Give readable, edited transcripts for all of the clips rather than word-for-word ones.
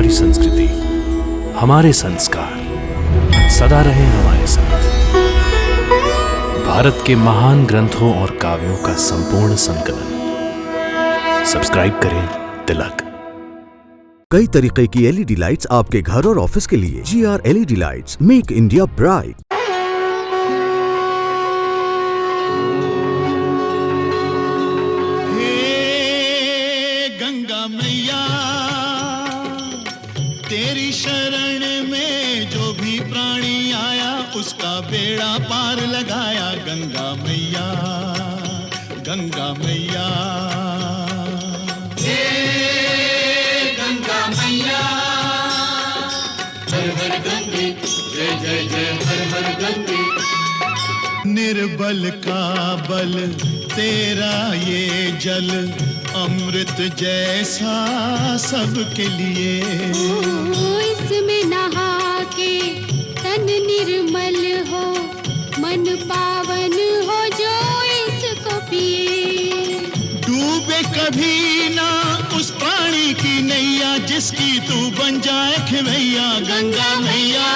हमारी संस्कृति, हमारे संस्कार सदा रहे हमारे साथ। भारत के महान ग्रंथों और काव्यों का संपूर्ण संकलन। सब्सक्राइब करें तिलक। कई तरीके की एलईडी लाइट्स आपके घर और ऑफिस के लिए। GR LED lights, make India bright. Ganga मैया तेरी शरण में जो भी प्राणी आया उसका बेड़ा पार लगाया। गंगा मैया, गंगा मैया, हे गंगा मैया, हर हर गंगे, जय जय जय हर हर गंगे। निर्बल का बल तेरा ये जल, अमृत जैसा सबके लिए। इसमें नहा के तन निर्मल हो, मन पावन हो जो इसको पिए। डूबे कभी ना उस प्राणी की नैया, जिसकी तू बन जाए खिवैया। गंगा मैया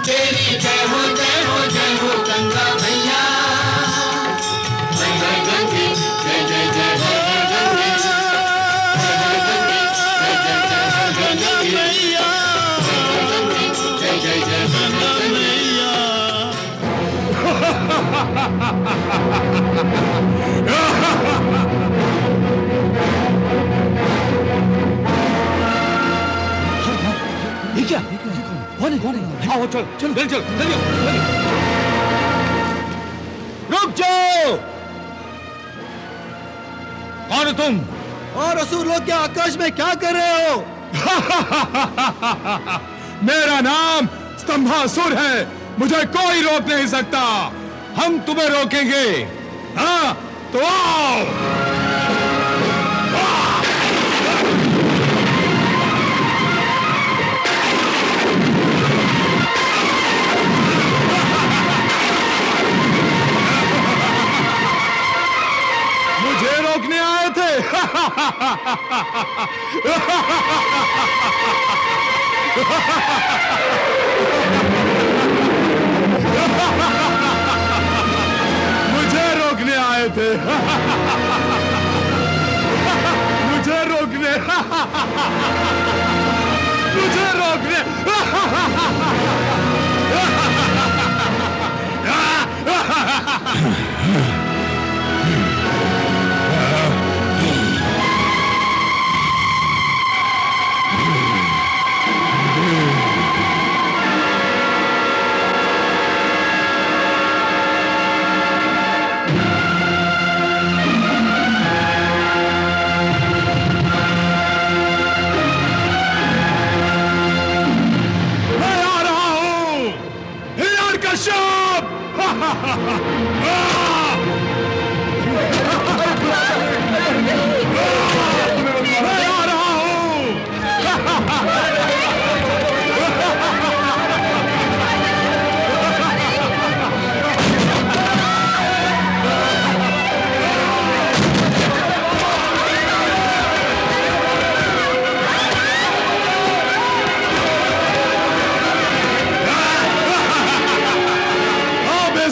तेरी जय हो जय हो जय हो। गंगा मैया, हर हर गंगे, जय जय जय हर हर गंगे, हर हर गंगे, जय जय जय हर हर गंगे मैया, हर हर गंगे, जय जय जय गंगा मैया। ये क्या? कौन है? आओ चल चल चल चल चल। रुक जाओ! कौन हो तुम? और असुर लोग क्या आकाश में क्या कर रहे हो? मेरा नाम स्तंभासुर है, मुझे कोई रोक नहीं सकता। हम तुम्हें रोकेंगे। हाँ तो आओ। मुझे रोकने आए थे। मुझे रोकने आए थे। मुझे रोकने, मुझे रोकने।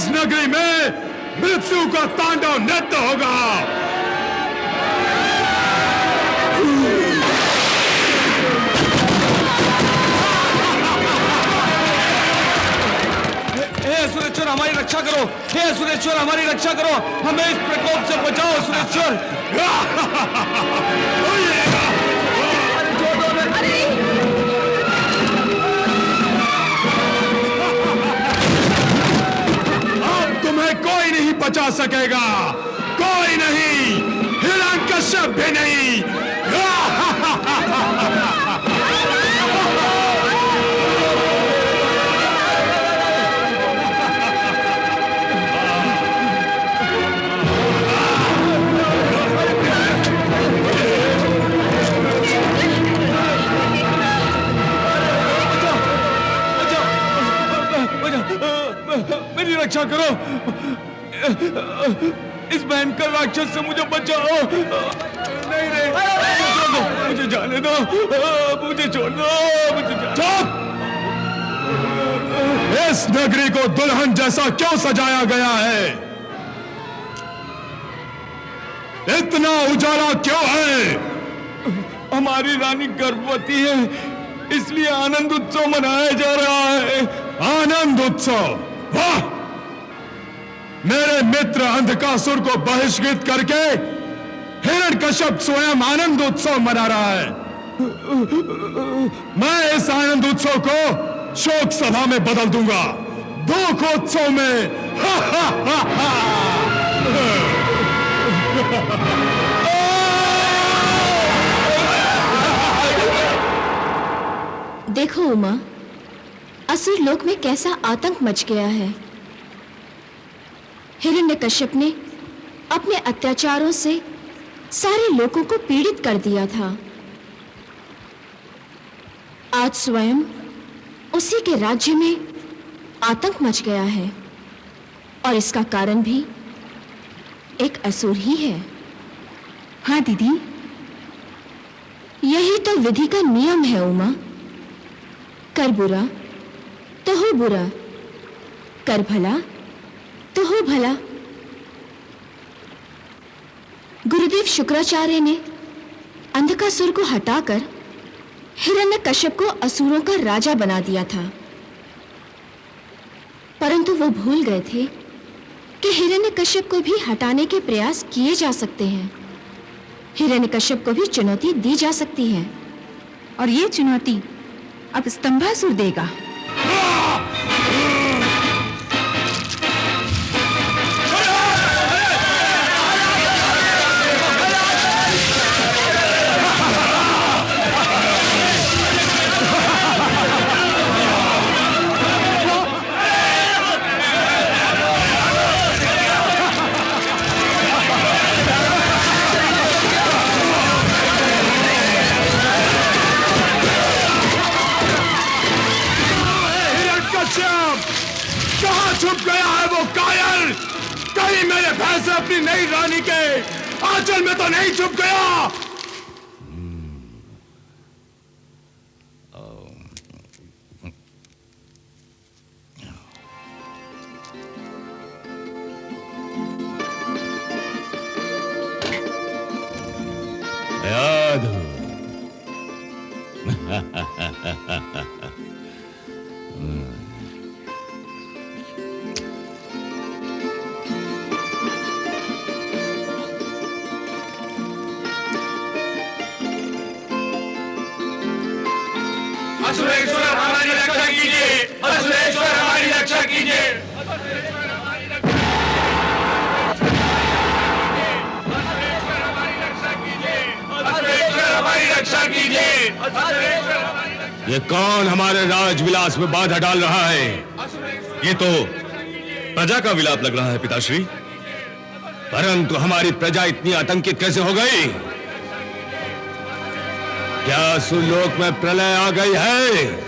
नगरी में मृत्यु का तांडव नृत्य होगा। हे सुरेश्वर हमारी रक्षा करो, हे सुरेश्वर हमारी रक्षा करो, हमें इस प्रकोप से बचाओ सुरेश्वर। तुम्हें कोई नहीं बचा सकेगा, कोई नहीं, हिरण्यकश्यप भी नहीं। मेरी रक्षा करो, इस भयंकर राक्षस से मुझे बचाओ। नहीं नहीं, मुझे जाने दो। मुझे छोड़ दो, मुझे चुप! इस नगरी को दुल्हन जैसा क्यों सजाया गया है? इतना उजाला क्यों है? हमारी रानी गर्भवती है, इसलिए आनंद उत्सव मनाया जा रहा है। आनंद उत्सव? वाह! मेरे मित्र अंधकासुर को बहिष्कृत करके हिरण्यकश्यप स्वयं आनंद उत्सव मना रहा है। मैं इस आनंद उत्सव को शोक सभा में बदल दूंगा, दुखोत्सव में। देखो उमा, असुर लोक में कैसा आतंक मच गया है। हिरण्यकश्यप ने अपने अत्याचारों से सारे लोगों को पीड़ित कर दिया था। आज स्वयं उसी के राज्य में आतंक मच गया है, और इसका कारण भी एक असुर ही है। हाँ दीदी, यही तो विधि का नियम है उमा। कर बुरा तो हो बुरा, कर भला तो हो भला। गुरुदेव शुक्राचार्य ने अंधकासुर को हटाकर हिरण्यकश्यप को असुरों का राजा बना दिया था, परंतु वो भूल गए थे कि हिरण्यकश्यप को भी हटाने के प्रयास किए जा सकते हैं। हिरण्यकश्यप को भी चुनौती दी जा सकती है, और ये चुनौती अब स्तंभासुर देगा। कहां छुप गया है वो कायर? कहीं मेरे फैसले अपनी नई रानी के आंचल में तो नहीं छुप गया? याद असुरेश्वर हमारी रक्षा कीजिए, असुरेश्वर हमारी रक्षा कीजिए। असुरेश्वर हमारी रक्षा कीजिए, असुरेश्वर हमारी रक्षा कीजिए। ये कौन हमारे राजविलास में बाधा डाल रहा है? ये तो प्रजा का विलाप लग रहा है पिताश्री। परंतु हमारी प्रजा इतनी आतंकित कैसे हो गई? क्या सुरलोक में प्रलय आ गई है?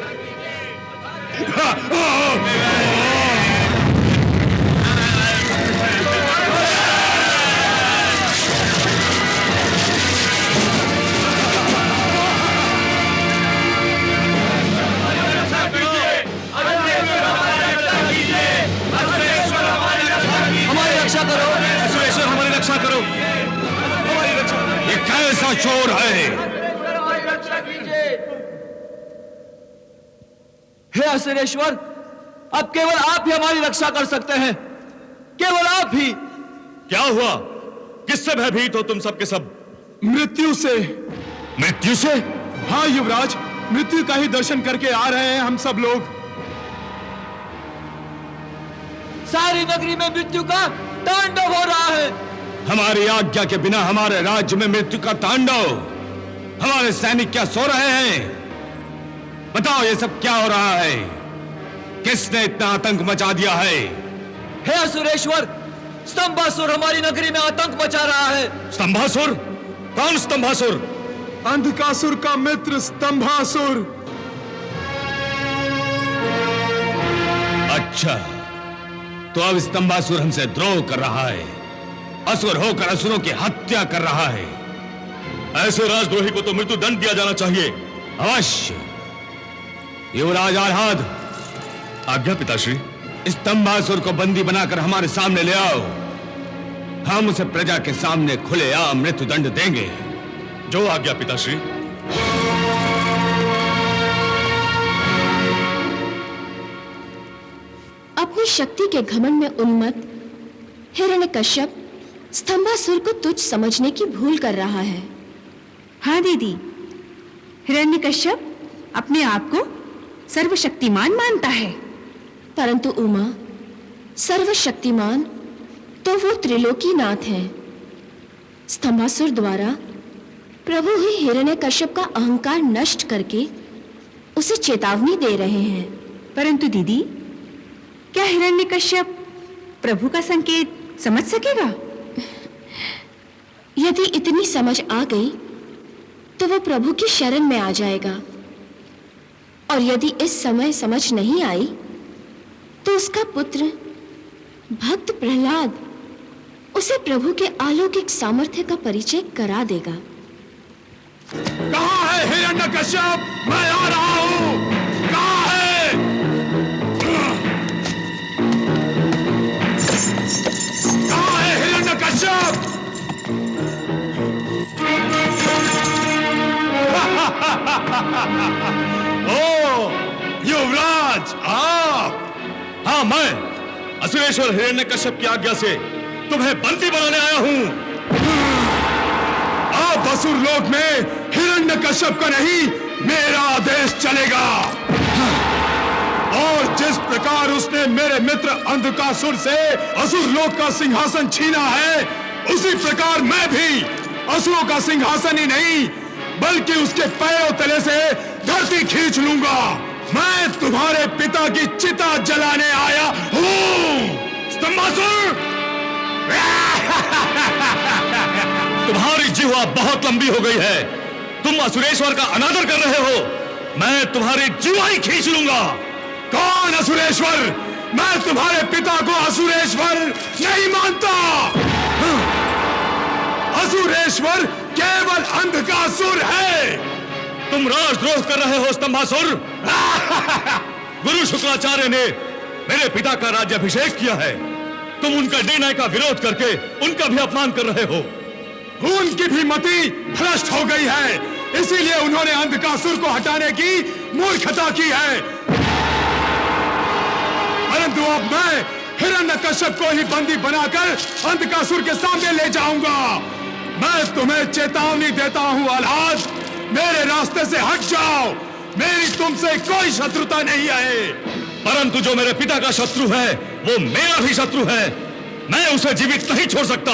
हमारी रक्षा करो, असुरेश्वर हमारी रक्षा करो। ये कैसा चोर है? हे असुरेश्वर, अब केवल आप ही हमारी रक्षा कर सकते हैं, केवल आप ही। क्या हुआ? किससे भयभीत हो तुम सब के सब? मृत्यु से। मृत्यु से? हाँ युवराज, मृत्यु का ही दर्शन करके आ रहे हैं हम सब लोग। सारी नगरी में मृत्यु का तांडव हो रहा है। हमारी आज्ञा के बिना हमारे राज्य में मृत्यु का तांडव। हमारे सैनिक क्या सो रहे हैं? बताओ, ये सब क्या हो रहा है? किसने इतना आतंक मचा दिया है? हे असुरेश्वर, स्तंभासुर हमारी नगरी में आतंक मचा रहा है। स्तंभासुर? कौन स्तंभासुर? अंधकासुर का मित्र स्तंभासुर। अच्छा, तो अब स्तंभासुर हमसे द्रोह कर रहा है, असुर होकर असुरों की हत्या कर रहा है। ऐसे राजद्रोही को तो मृत्यु दंड दिया जाना चाहिए। अवश्य। युवराज आह्लाद, आज्ञा पिताश्री। इस तंबासुर को बंदी बनाकर हमारे सामने ले आओ। हम उसे प्रजा के सामने खुलेआम मृत्युदंड देंगे। जो आज्ञा पिताश्री। अपनी शक्ति के घमंड में उन्मत्त हिरण्यकश्यप स्तंभासुर को तुच्छ समझने की भूल कर रहा है। हाँ दीदी, हिरण्यकश्यप अपने आप को सर्वशक्तिमान मानता है। परंतु उमा, सर्वशक्तिमान तो वो त्रिलोकीनाथ हैं। स्तंभासुर द्वारा प्रभु ही हिरण्यकश्यप का अहंकार नष्ट करके उसे चेतावनी दे रहे हैं। परंतु दीदी, क्या हिरण्यकश्यप प्रभु का संकेत समझ सकेगा? यदि इतनी समझ आ गई तो वो प्रभु की शरण में आ जाएगा, और यदि इस समय समझ नहीं आई तो उसका पुत्र भक्त प्रहलाद उसे प्रभु के अलौकिक सामर्थ्य का परिचय करा देगा। कहाँ है हिरण्यकश्यप? मैं आ रहा हूँ। कहाँ है? कहाँ है हिरण्यकश्यप? ओ युवराज, आप? हाँ, मैं असुरेश्वर हिरण्यकश्यप की आज्ञा से तुम्हें बंदी बनाने आया हूं। अब असुर लोक में हिरण्यकश्यप का नहीं, मेरा आदेश चलेगा। और जिस प्रकार उसने मेरे मित्र अंधकासुर से असुर लोक का सिंहासन छीना है, उसी प्रकार मैं भी असुरों का सिंहासन ही नहीं बल्कि उसके पैरों तले से धरती खींच लूंगा। मैं तुम्हारे पिता की चिता जलाने आया हूं। स्तंभासुर! तुम्हारी जिह्वा बहुत लंबी हो गई है। तुम असुरेश्वर का अनादर कर रहे हो। मैं तुम्हारी जिह्वा ही खींच लूंगा। कौन असुरेश्वर? मैं तुम्हारे पिता को असुरेश्वर नहीं मानता। असुरेश्वर केवल अंधकासुर है। तुम राजद्रोह कर रहे हो स्तंभासुर। गुरु शुक्राचार्य ने मेरे पिता का राज्याभिषेक किया है। तुम उनका निर्णय का विरोध करके उनका भी अपमान कर रहे हो। उनकी भी मति भ्रष्ट हो गई है, इसीलिए उन्होंने अंधकासुर को हटाने की मूर्खता की है। परंतु अब मैं हिरण्यकश्यप को ही बंदी बनाकर अंधकासुर के सामने ले जाऊंगा। मैं तुम्हें चेतावनी देता हूं आह्लाद, मेरे रास्ते से हट जाओ। मेरी तुमसे कोई शत्रुता नहीं है। परंतु जो मेरे पिता का शत्रु है वो मेरा भी शत्रु है। मैं उसे जीवित नहीं छोड़ सकता।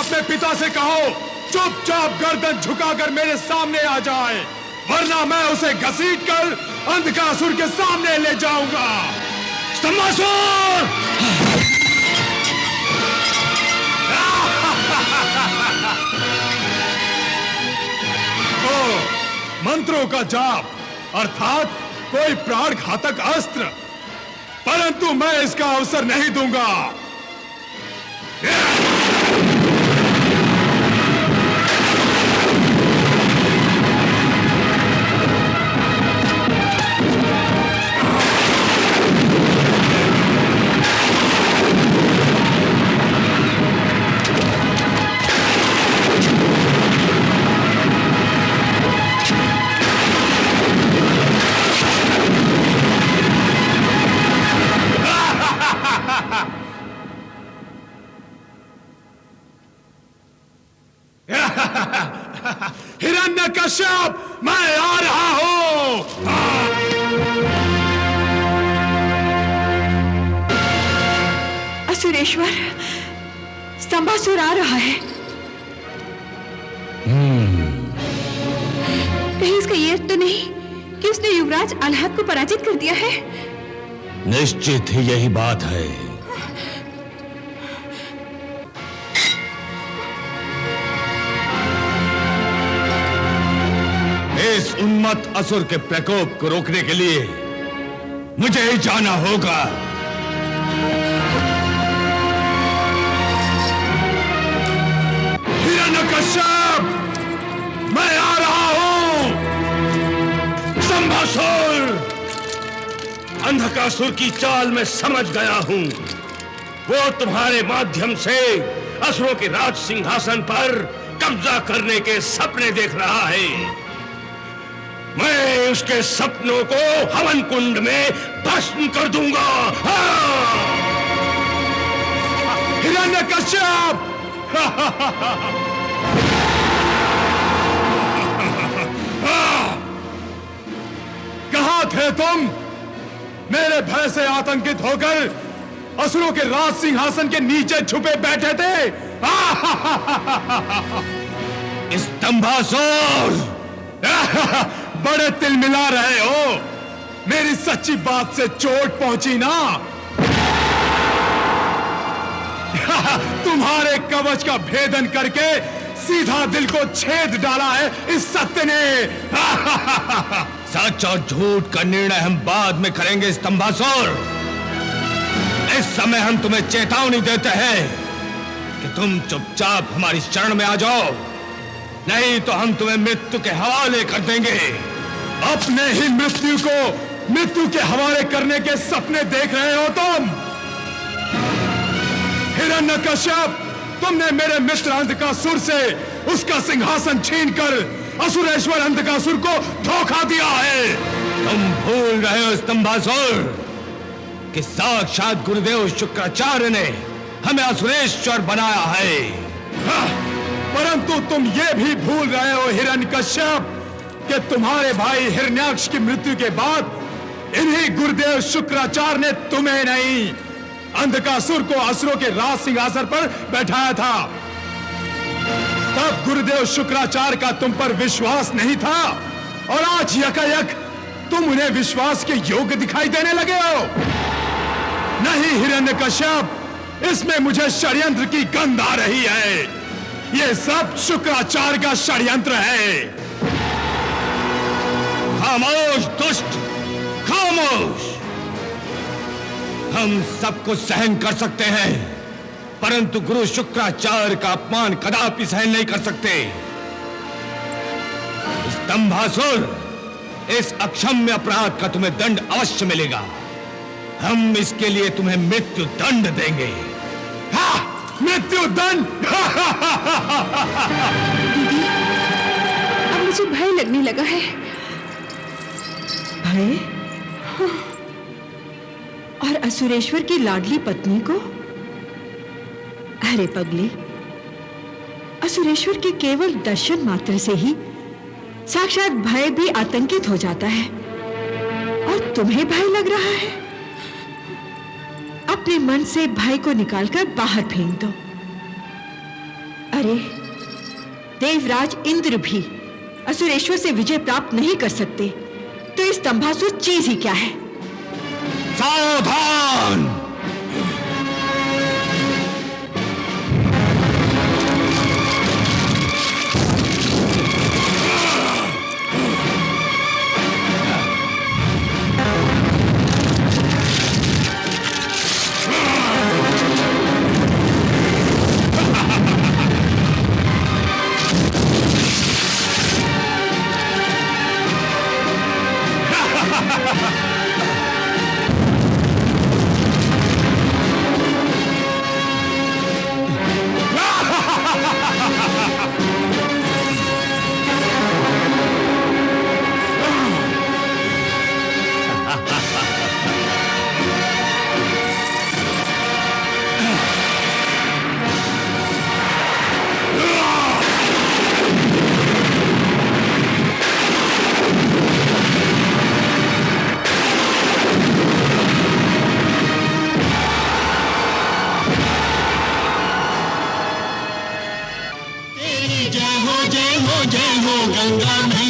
अपने पिता से कहो चुपचाप गर्दन झुकाकर मेरे सामने आ जाए, वरना मैं उसे घसीटकर अंधकासुर के सामने ले जाऊंगा। स्तंभासुर! मंत्रों का जाप अर्थात कोई प्राण घातक अस्त्र, परंतु मैं इसका अवसर नहीं दूंगा। हिरण्यकश्यप, मैं आ रहा हूं। असुरेश्वर, स्तंभासुर आ रहा है। कहीं इसका ये अर्थ तो नहीं कि उसने युवराज आह्लाद को पराजित कर दिया है? निश्चित ही यही बात है। इस उन्मत्त असुर के प्रकोप को रोकने के लिए मुझे ही जाना होगा। हिरण्यकश्यप, मैं आ रहा हूं। स्तंभासुर! अंधकासुर की चाल में समझ गया हूं। वो तुम्हारे माध्यम से असुरों के राज सिंहासन पर कब्जा करने के सपने देख रहा है। मैं उसके सपनों को हवन कुंड में भस्म कर दूंगा। हिरण्यकश्यप! कहां थे तुम? मेरे भय से आतंकित होकर असुरों के राज सिंहासन के नीचे छुपे बैठे थे। स्तंभासुर! बड़े तिलमिला रहे हो। मेरी सच्ची बात से चोट पहुंची ना? तुम्हारे कवच का भेदन करके सीधा दिल को छेद डाला है इस सत्य ने। सच और झूठ का निर्णय हम बाद में करेंगे स्तंभासुर। इस समय हम तुम्हें चेतावनी देते हैं कि तुम चुपचाप हमारी शरण में आ जाओ, नहीं तो हम तुम्हें मृत्यु के हवाले कर देंगे। अपने ही मृत्यु को मृत्यु के हवाले करने के सपने देख रहे हो तुम। हिरण्यकश्यप, तुमने मेरे मित्र अंधकासुर से उसका सिंहासन छीनकर असुरेश्वर अंधकासुर को धोखा दिया है। तुम भूल रहे हो स्तंभासुर कि साक्षात गुरुदेव शुक्राचार्य ने हमें असुरेश्वर बनाया है। परंतु तुम ये भी भूल रहे हो हिरण्यकश्यप कि तुम्हारे भाई हिरण्याक्ष की मृत्यु के बाद इन्हीं गुरुदेव शुक्राचार्य ने तुम्हें नहीं, अंधकासुर को असुरों के राज सिंहासन पर बैठाया था। तब गुरुदेव शुक्राचार्य का तुम पर विश्वास नहीं था और आज यकायक तुम उन्हें विश्वास के योग्य दिखाई देने लगे हो। नहीं हिरण्यकश्यप, इसमें मुझे षड्यंत्र की गंध आ रही है। ये सब शुक्राचार्य का षड्यंत्र है। खामोश दुष्ट, खामोश! हम सबको सहन कर सकते हैं, परंतु गुरु शुक्राचार्य का अपमान कदापि सहन नहीं कर सकते। स्तंभासुर, इस अक्षम्य अपराध का तुम्हें दंड अवश्य मिलेगा। हम इसके लिए तुम्हें मृत्यु दंड देंगे। मृत्यु दंड! दीदी, अब मुझे भय लगने लगा है। भय? हाँ। और असुरेश्वर की लाडली पत्नी को? अरे पगली, असुरेश्वर के केवल दर्शन मात्र से ही साक्षात भय भी आतंकित हो जाता है, और तुम्हें भय लग रहा है? अपने मन से भय को निकालकर बाहर फेंक दो। अरे, देवराज इंद्र भी असुरेश्वर से विजय प्राप्त नहीं कर सकते, तो इस स्तंभासुर चीज ही क्या है? सावधान! जय हो गंगा मैया।